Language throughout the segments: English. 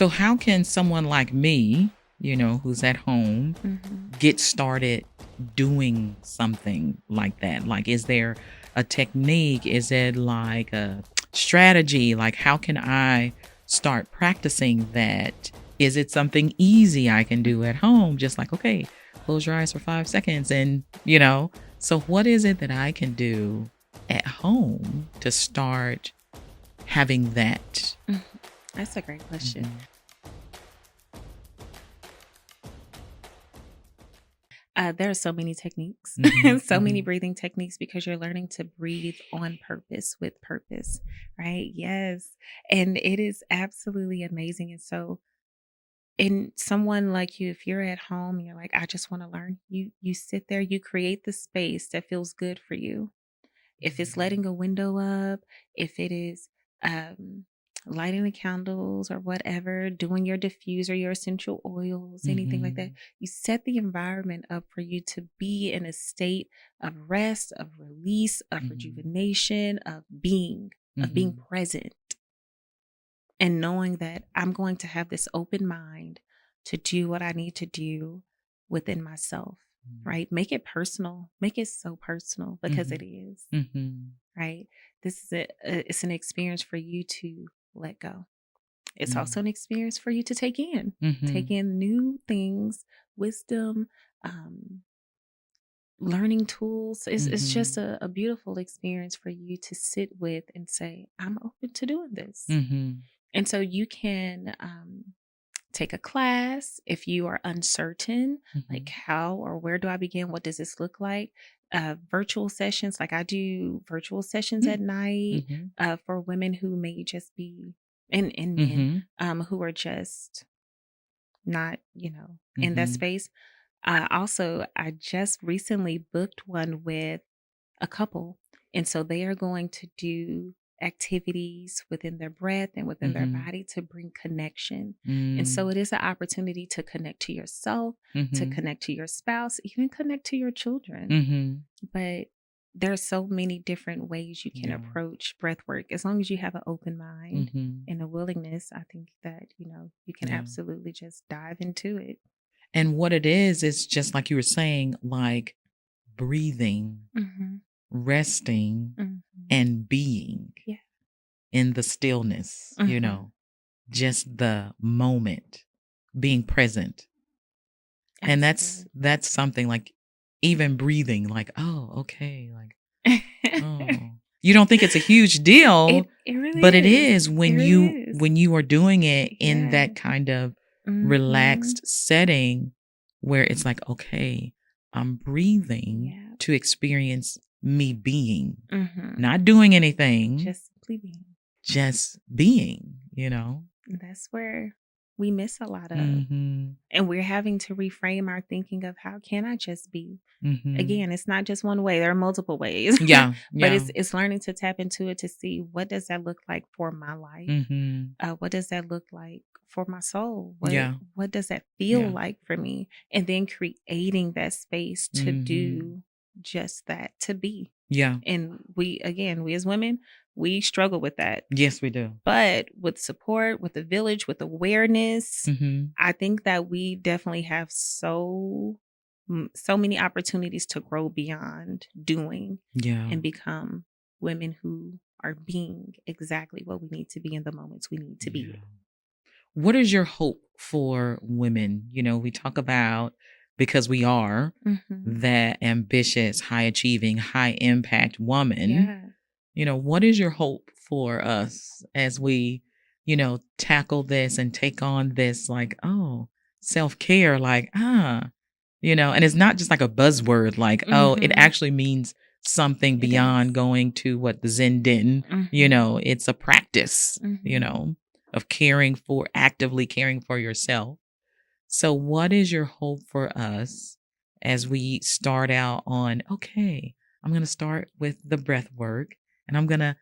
So how can someone like me, who's at home, get started doing something like that? Like, is there a technique? Is it like a strategy? Like, how can I start practicing that? Is it something easy I can do at home? Just like, okay, close your eyes for 5 seconds so what is it that I can do at home to start having that? That's a great question. There are so many techniques, so many breathing techniques, because you're learning to breathe on purpose, with purpose, right? Yes. And it is absolutely amazing. And so, in someone like you, if you're at home, you're like, I just want to learn, you sit there, you create the space that feels good for you. If it's letting a window up, if it is lighting the candles or whatever, doing your diffuser, your essential oils, anything like that, you set the environment up for you to be in a state of rest, of release, of rejuvenation, of being present. And knowing that I'm going to have this open mind to do what I need to do within myself, right? Make it personal. Make it so personal, because it is, right? This is it's an experience for you to let go. It's also an experience for you to take in new things, wisdom, learning tools. It's just a beautiful experience for you to sit with and say, I'm open to doing this. And so you can take a class if you are uncertain, like how or where do I begin? What does this look like? Virtual sessions, like I do virtual sessions at night for women who may just be, and men who are just not, in that space. I just recently booked one with a couple. And so they are going to do activities within their breath and within their body to bring connection. And so it is an opportunity to connect to yourself, to connect to your spouse, even connect to your children. But there are so many different ways you can approach breath work. As long as you have an open mind and a willingness, I think that, you can absolutely just dive into it. And what it is just like you were saying, like breathing, resting, and being in the stillness, just the moment, being present. Absolutely. And that's something like even breathing, like, oh, okay. Like, oh, you don't think it's a huge deal, it really but is. It is when when you are doing it in that kind of relaxed setting where it's like, okay, I'm breathing to experience me being, not doing anything, just being, That's where we miss a lot of. And we're having to reframe our thinking of how can I just be? Again, it's not just one way. There are multiple ways. Yeah. But it's learning to tap into it to see, what does that look like for my life? What does that look like for my soul? What does that feel like for me? And then creating that space to do just that, to be. Yeah. And we as women, we struggle with that. Yes, we do. But with support, with the village, with awareness, I think that we definitely have so many opportunities to grow beyond doing and become women who are being exactly what we need to be in the moments we need to be. What is your hope for women? We talk about, because we are that ambitious, high achieving, high impact woman. What is your hope for us as we, tackle this and take on this, like, self-care, like, and it's not just like a buzzword, like, it actually means something beyond going to what the Zen Den, it's a practice, of actively caring for yourself. So what is your hope for us as we start out on, okay, I'm going to start with the breath work, and I'm going to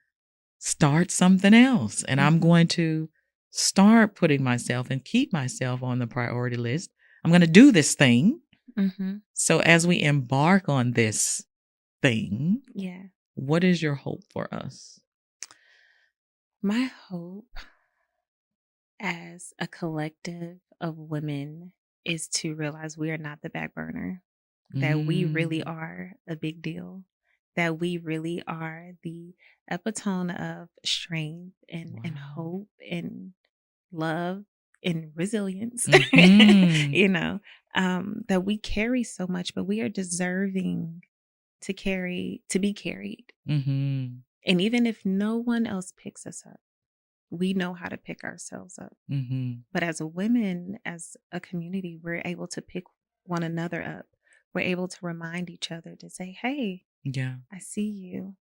start something else, and I'm going to start putting myself and keep myself on the priority list. I'm going to do this thing. So as we embark on this thing, what is your hope for us? My hope as a collective of women is to realize we are not the back burner, that we really are a big deal, that we really are the epitome of strength and hope and love and resilience, that we carry so much, but we are deserving to be carried. And even if no one else picks us up, we know how to pick ourselves up. But as a women, as a community, we're able to pick one another up. We're able to remind each other to say, hey, I see you.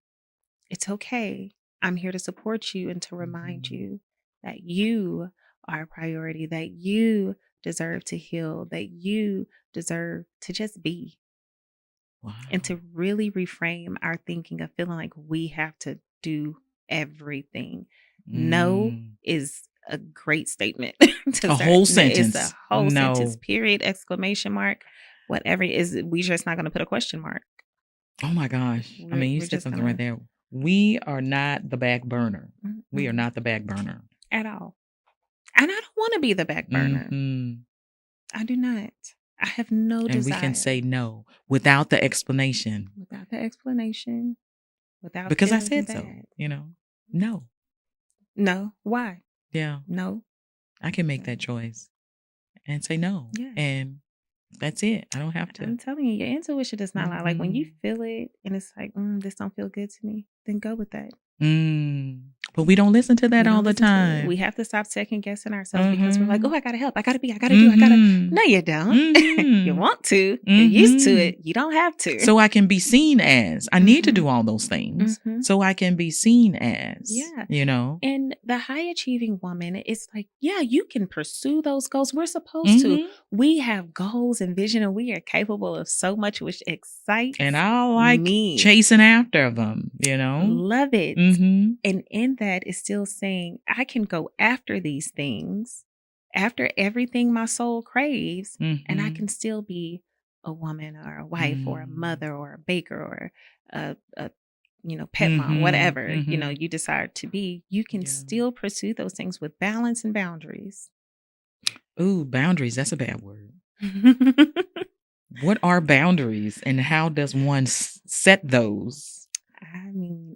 It's okay. I'm here to support you and to remind you that you are a priority, that you deserve to heal, that you deserve to just be. Wow. And to really reframe our thinking of feeling like we have to do everything. No is a great statement. A whole sentence. It's a whole sentence, period, exclamation mark, whatever it is. We're just not going to put a question mark. Oh my gosh. You said something right there. We are not the back burner. We are not the back burner. At all. And I don't want to be the back burner. I do not. I have no desire. And we can say no without the explanation. Without the explanation. Because I said so. No. No. Why? Yeah. No. I can make that choice and say no. Yeah. And that's it. I don't have to. I'm telling you, your intuition does not lie. Like when you feel it and it's like, this don't feel good to me, then go with that. But we don't listen to that all the time. We have to stop second guessing ourselves because we're like, oh, I gotta help. I gotta be. I gotta do. I gotta. No, you don't. You want to. You're used to it. You don't have to. So I can be seen as. I need to do all those things so I can be seen as. Yeah. And the high achieving woman is like, yeah, you can pursue those goals. We're supposed to. We have goals and vision, and we are capable of so much, which excites And I like chasing after them. Love it. And in that is still saying, I can go after these things, after everything my soul craves, and I can still be a woman or a wife or a mother or a baker or a pet mom, whatever, you decide to be. You can still pursue those things with balance and boundaries. Ooh, boundaries. That's a bad word. What are boundaries and how does one set those?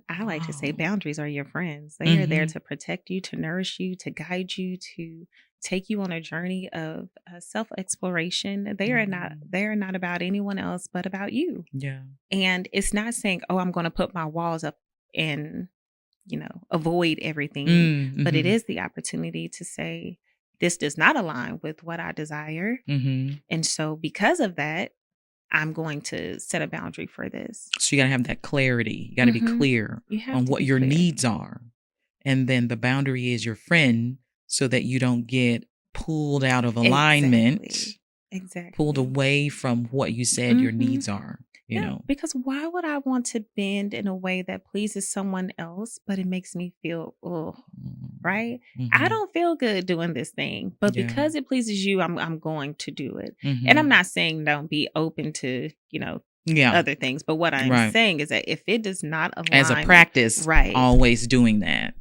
I like to say boundaries are your friends. They are there to protect you, to nourish you, to guide you, to take you on a journey of self-exploration. They are not about anyone else but about you. Yeah. And it's not saying, oh, I'm going to put my walls up and, avoid everything. But it is the opportunity to say, this does not align with what I desire. And so because of that, I'm going to set a boundary for this. So you got to have that clarity. You got to be clear on what your needs are. And then the boundary is your friend so that you don't get pulled out of alignment. Exactly. Pulled away from what you said your needs are. You know, because why would I want to bend in a way that pleases someone else, but it makes me feel, right? I don't feel good doing this thing, but because it pleases you, I'm going to do it. And I'm not saying don't be open to, other things. But what I'm saying is that if it does not align as a practice, always doing that,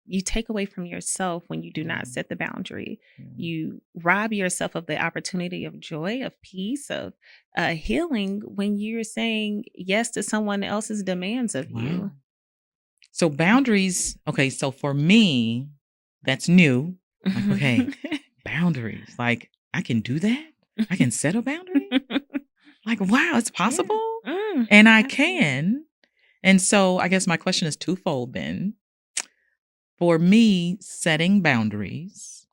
you take away from yourself when you do not set the boundary. You rob yourself of the opportunity of joy, of peace, of healing when you're saying yes to someone else's demands of you. So boundaries. Okay. So for me, that's new. Like, okay, boundaries. Like I can do that. I can set a boundary. Like, wow, it's possible. And I can. And so I guess my question is twofold then. For me, setting boundaries,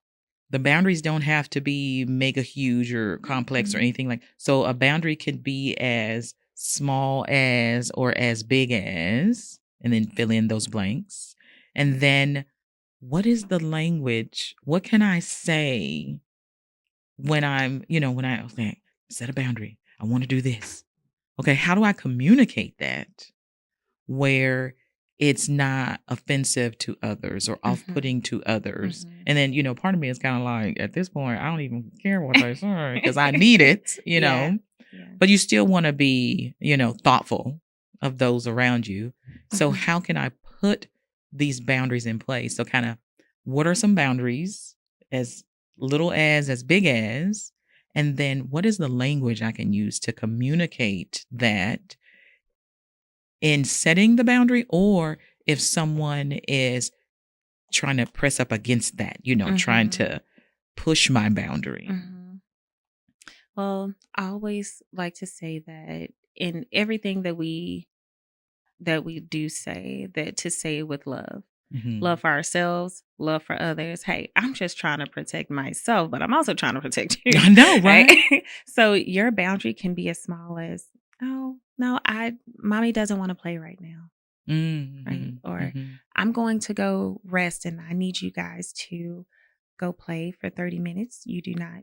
the boundaries don't have to be mega huge or complex or anything like. So a boundary could be as small as or as big as, and then fill in those blanks. And then what is the language? What can I say when I'm, when I set a boundary? I want to do this. Okay, how do I communicate that where it's not offensive to others or off-putting to others? And then, part of me is kind of like, at this point, I don't even care what they say because I need it, But you still want to be, thoughtful of those around you. So how can I put these boundaries in place? So kind of what are some boundaries, as little as big as, and then what is the language I can use to communicate that in setting the boundary, or if someone is trying to press up against that, trying to push my boundary. Well, I always like to say that in everything that we do say, that to say it with love. Love for ourselves, love for others. Hey, I'm just trying to protect myself, but I'm also trying to protect you. I know, right? So your boundary can be as small as, oh, no, mommy doesn't want to play right now. Right? Or I'm going to go rest and I need you guys to go play for 30 minutes. You do not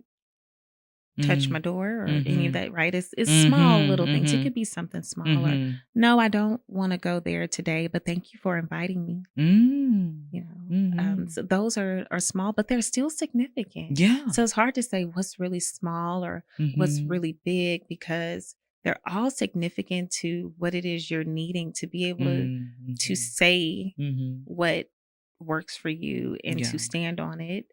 touch my door or any of that, right? It's small little things. It could be something small or, no, I don't want to go there today, but thank you for inviting me. So those are small, but they're still significant. Yeah. So it's hard to say what's really small or what's really big, because they're all significant to what it is you're needing to be able to say what works for you and to stand on it.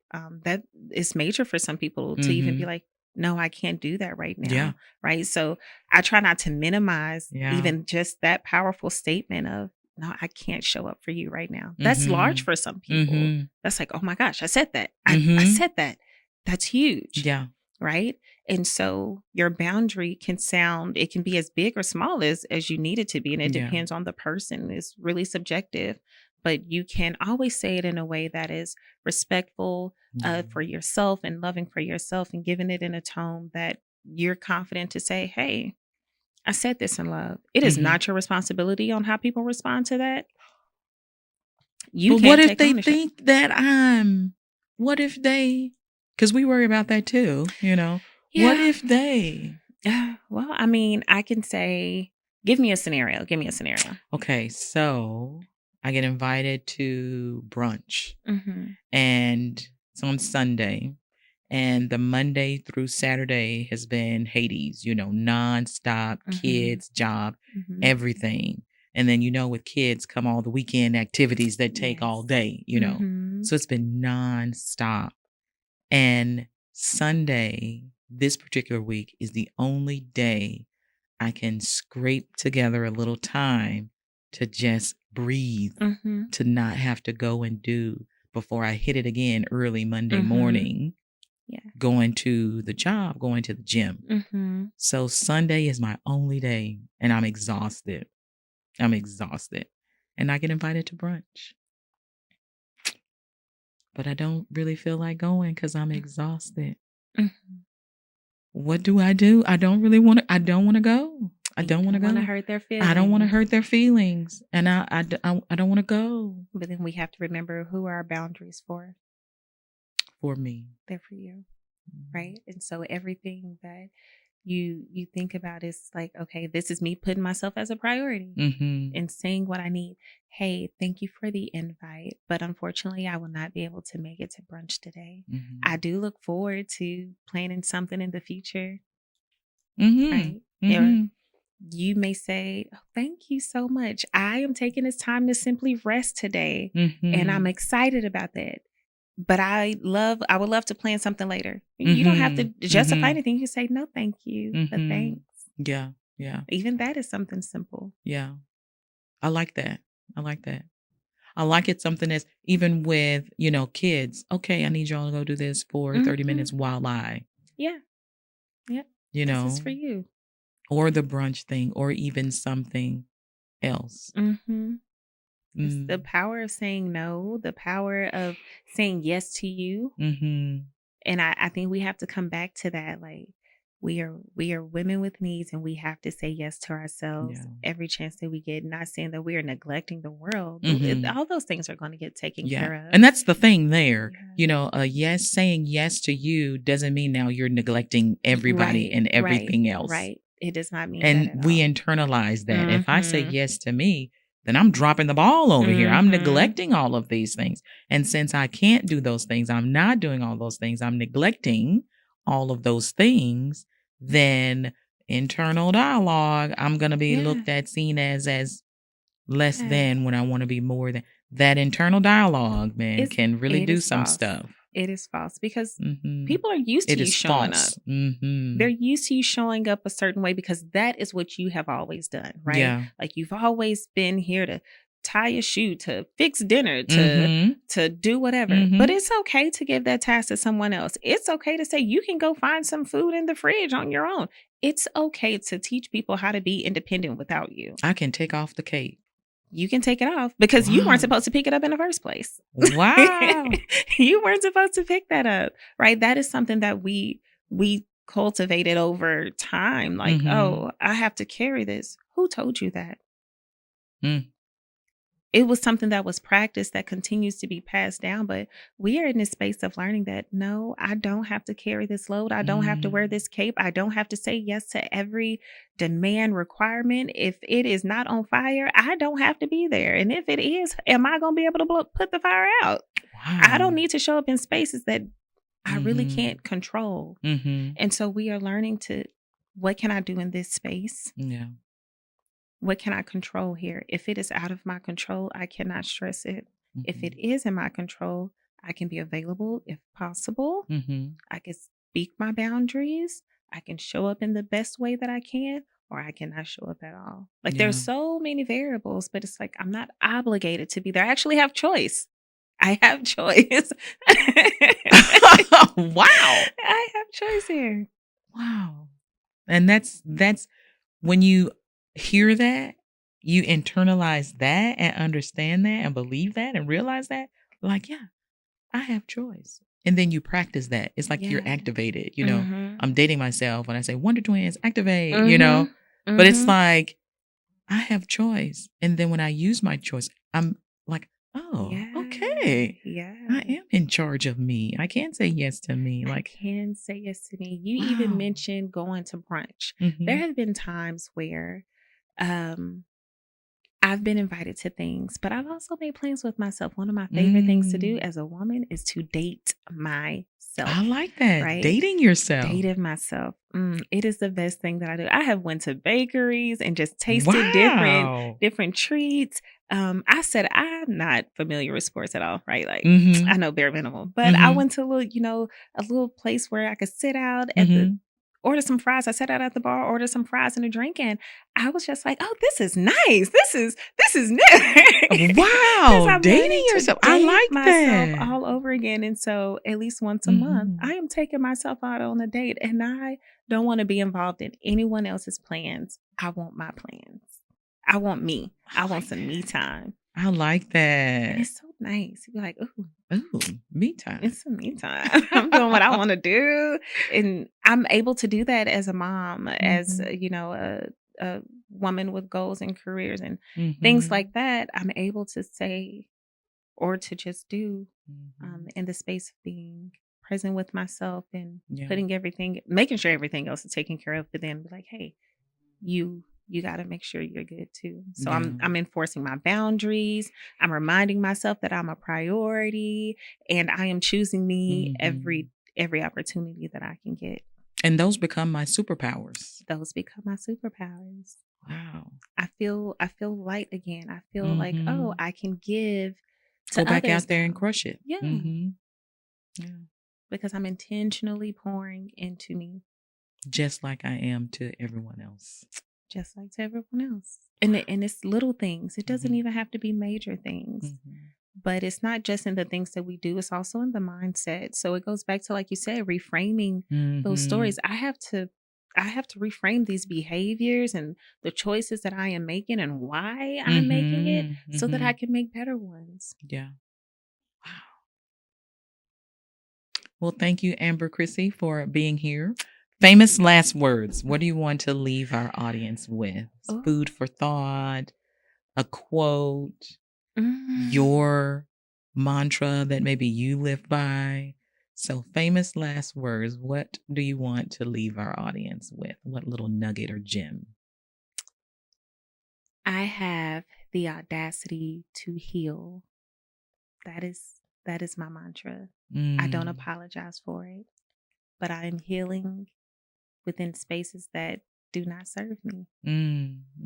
That is major for some people to even be like, no, I can't do that right now. Yeah. Right. So I try not to minimize even just that powerful statement of, no, I can't show up for you right now. That's large for some people. That's like, oh my gosh, I said that. I said that. That's huge. Yeah. Right. And so your boundary can it can be as big or small as you need it to be. And it depends on the person. It's really subjective. But you can always say it in a way that is respectful for yourself and loving for yourself, and giving it in a tone that you're confident to say, hey, I said this in love. It is not your responsibility on how people respond to that. But what if they think that what if they, because we worry about that too, Yeah. What if they? Well, I mean, I can say, give me a scenario. Okay, so I get invited to brunch and it's on Sunday, and the Monday through Saturday has been Hades, nonstop, kids, job, everything. And then, with kids come all the weekend activities that take all day, So it's been nonstop. And Sunday, this particular week, is the only day I can scrape together a little time to just breathe, to not have to go and do before I hit it again early Monday morning, going to the job, going to the gym. So Sunday is my only day, and I'm exhausted. And I get invited to brunch. But I don't really feel like going because I'm exhausted. What do? I don't want to. I don't want to go. I don't want to go. I don't want to hurt their feelings. I don't want to hurt their feelings. And I don't want to go. But then we have to remember, who are our boundaries for? For me. They're for you. Right? And so everything that you think about is like, okay, this is me putting myself as a priority and saying what I need. Hey, thank you for the invite, but unfortunately I will not be able to make it to brunch today. I do look forward to planning something in the future. Right? You may say, oh, thank you so much. I am taking this time to simply rest today, and I'm excited about that. But I would love to plan something later. You don't have to justify anything. You can say, no, thank you, but thanks. Yeah, yeah. Even that is something simple. Yeah. I like that. I like it something that's, even with, kids. Okay, I need y'all to go do this for 30 minutes while I. Yeah. Yeah. This is for you. Or the brunch thing, or even something else. It's the power of saying no, the power of saying yes to you. And I think we have to come back to that. Like, we are women with needs, and we have to say yes to ourselves every chance that we get. Not saying that we are neglecting the world. All those things are going to get taken care of. And that's the thing there. Saying yes to you doesn't mean now you're neglecting everybody and everything else. Right. It does not mean and that at we all. internalize that. If I say yes to me, then I'm dropping the ball over here. I'm neglecting all of these things. And since I can't do those things, I'm not doing all those things, I'm neglecting all of those things, then internal dialogue, I'm going to be looked at, seen as less than, when I want to be more than. that internal dialogue, man, can really do some false. stuff. It is false because people are used to you showing up. They're used to you showing up a certain way because that is what you have always done, right? Yeah. Like you've always been here to tie a shoe, to fix dinner, to do whatever. But it's okay to give that task to someone else. It's okay to say you can go find some food in the fridge on your own. It's okay to teach people how to be independent without you. I can take off the cape. You can take it off because you weren't supposed to pick it up in the first place. Wow. You weren't supposed to pick that up, right? That is something that we cultivated over time. Like, oh, I have to carry this. Who told you that? It was something that was practiced that continues to be passed down. But we are in this space of learning that, no, I don't have to carry this load. I don't have to wear this cape. I don't have to say yes to every demand requirement. If it is not on fire, I don't have to be there. And if it is, am I going to be able to put the fire out? Wow. I don't need to show up in spaces that I really can't control. And so we are learning to, what can I do in this space? Yeah. What can I control here? If it is out of my control, I cannot stress it. If it is in my control, I can be available if possible. I can speak my boundaries. I can show up in the best way that I can, or I cannot show up at all. Like there's so many variables, but it's like I'm not obligated to be there. I actually have choice. I have choice. Wow. I have choice here. Wow. And that's when you hear that, you internalize that and understand that and believe that and realize that, like, yeah, I have choice. And then you practice that. It's like you're activated, you know. I'm dating myself when I say Wonder Twins, activate, you know. But it's like, I have choice. And then when I use my choice, I'm like, oh, okay. Yeah. I am in charge of me. I can say yes to me. Like, I can say yes to me. You even mentioned going to brunch. There have been times where I've been invited to things, but I've also made plans with myself. One of my favorite things to do as a woman is to date myself. I like that. Right? Dating yourself. Dating myself. It is the best thing that I do. I have went to bakeries and just tasted different treats. I said I'm not familiar with sports at all, right? Like I know bare minimum, but I went to a little place where I could sit out at order some fries. I sat out at the bar, ordered some fries and a drink, and I was just like, "Oh, this is nice. This is new." Wow, dating yourself. I like myself that all over again. And so, at least once a month, I am taking myself out on a date, and I don't want to be involved in anyone else's plans. I want my plans. I want me. I want some me time. I like that. And it's so nice. You're like, ooh, me time. It's some me time. I'm doing what I want to do. And I'm able to do that as a mom, as, a woman with goals and careers and things like that. I'm able to say or to just do in the space of being present with myself and making sure everything else is taken care of, but then be like, hey, you got to make sure you're good too. So I'm enforcing my boundaries. I'm reminding myself that I'm a priority, and I am choosing me every opportunity that I can get. And those become my superpowers. Wow. I feel light again. I feel like, oh, I can give to Go back others out there and crush it. Yeah. Yeah. Because I'm intentionally pouring into me. Just like I am to everyone else. Just like to everyone else. And it's little things. It doesn't even have to be major things. But it's not just in the things that we do. It's also in the mindset. So it goes back to, like you said, reframing those stories. I have to reframe these behaviors and the choices that I am making and why I'm making it so that I can make better ones. Yeah. Wow. Well, thank you, Amber Chrissy, for being here. Famous last words. What do you want to leave our audience with? Food for thought, a quote, your mantra that maybe you live by. So famous last words. What do you want to leave our audience with? What little nugget or gem? I have the audacity to heal. That is my mantra. I don't apologize for it, but I am healing within spaces that do not serve me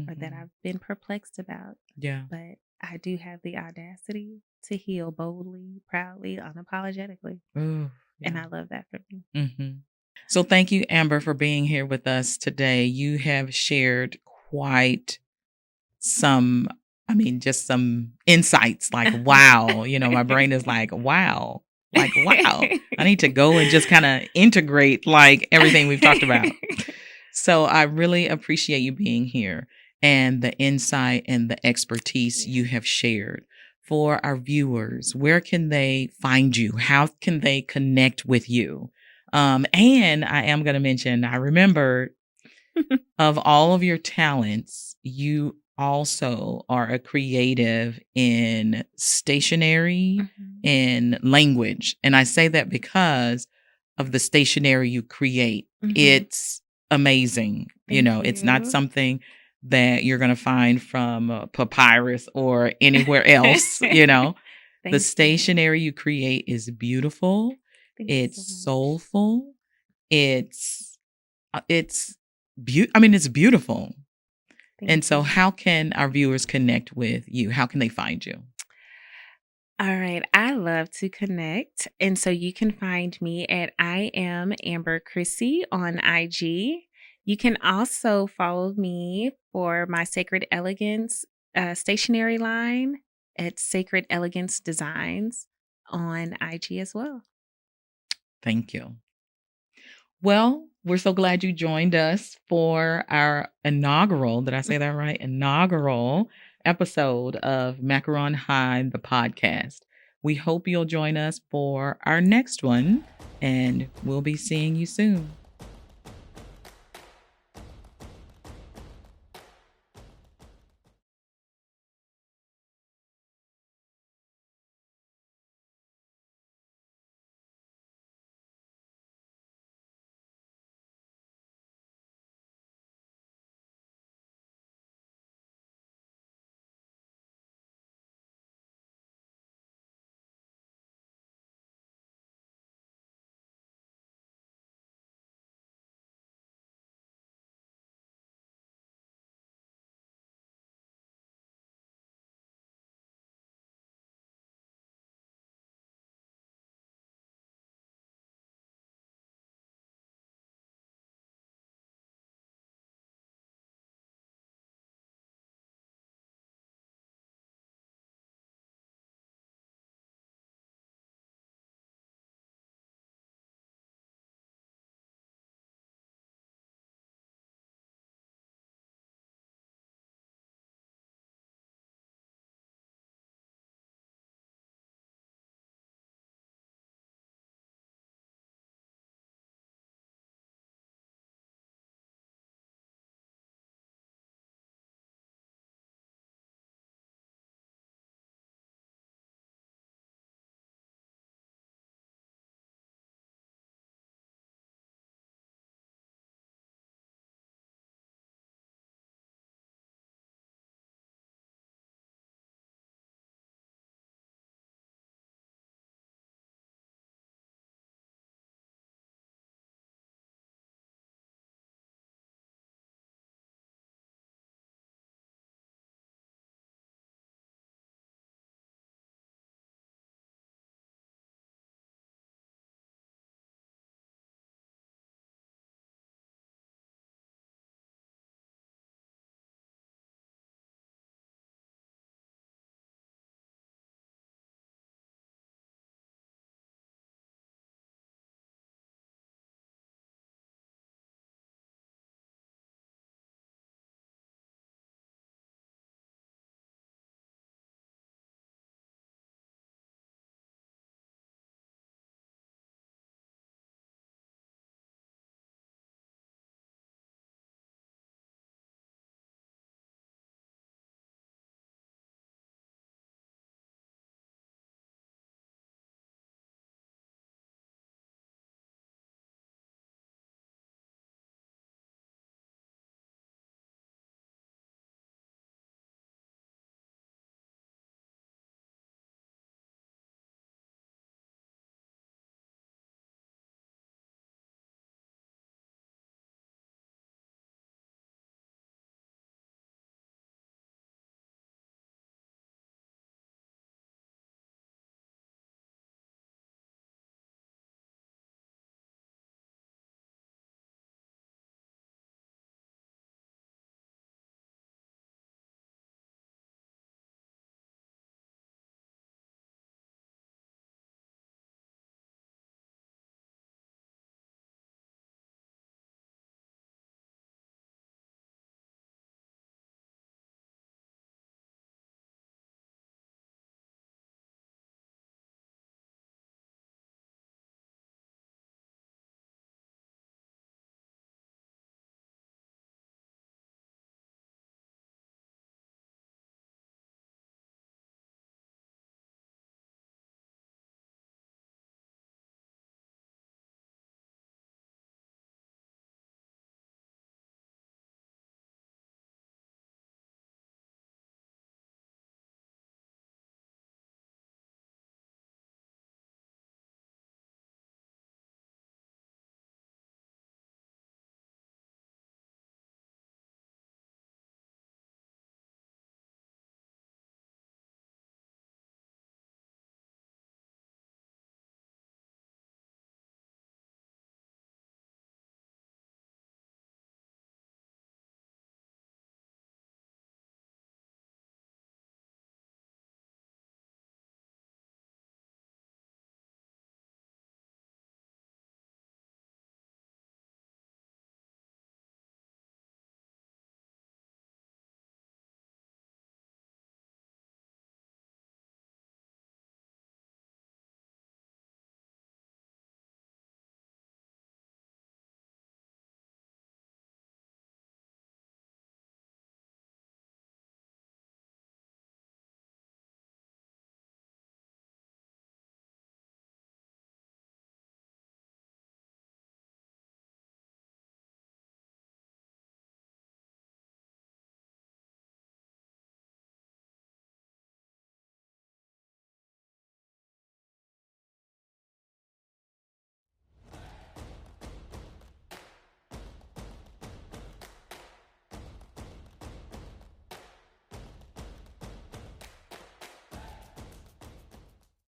or that I've been perplexed about. Yeah. But I do have the audacity to heal boldly, proudly, unapologetically. Ooh, yeah. And I love that for me. Mm-hmm. So thank you, Amber, for being here with us today. You have shared quite some, just some insights like, wow, my brain is like, wow. Like, wow, I need to go and just kind of integrate like everything we've talked about. So I really appreciate you being here and the insight and the expertise you have shared. For our viewers, where can they find you? How can they connect with you? And I am going to mention, I remember of all of your talents, you also are a creative in stationery and language. And I say that because of the stationery you create. It's amazing. Thank you. It's not something that you're going to find from Papyrus or anywhere else. The stationery you create is beautiful. It's soulful. It's beautiful. And so how can our viewers connect with you? How can they find you? All right. I love to connect. And so you can find me at I am Amber Chrissy on IG. You can also follow me for my Sacred Elegance stationery line at Sacred Elegance Designs on IG as well. Thank you. Well, we're so glad you joined us for our inaugural, did I say that right? Inaugural episode of Macaron High, the podcast. We hope you'll join us for our next one, and we'll be seeing you soon.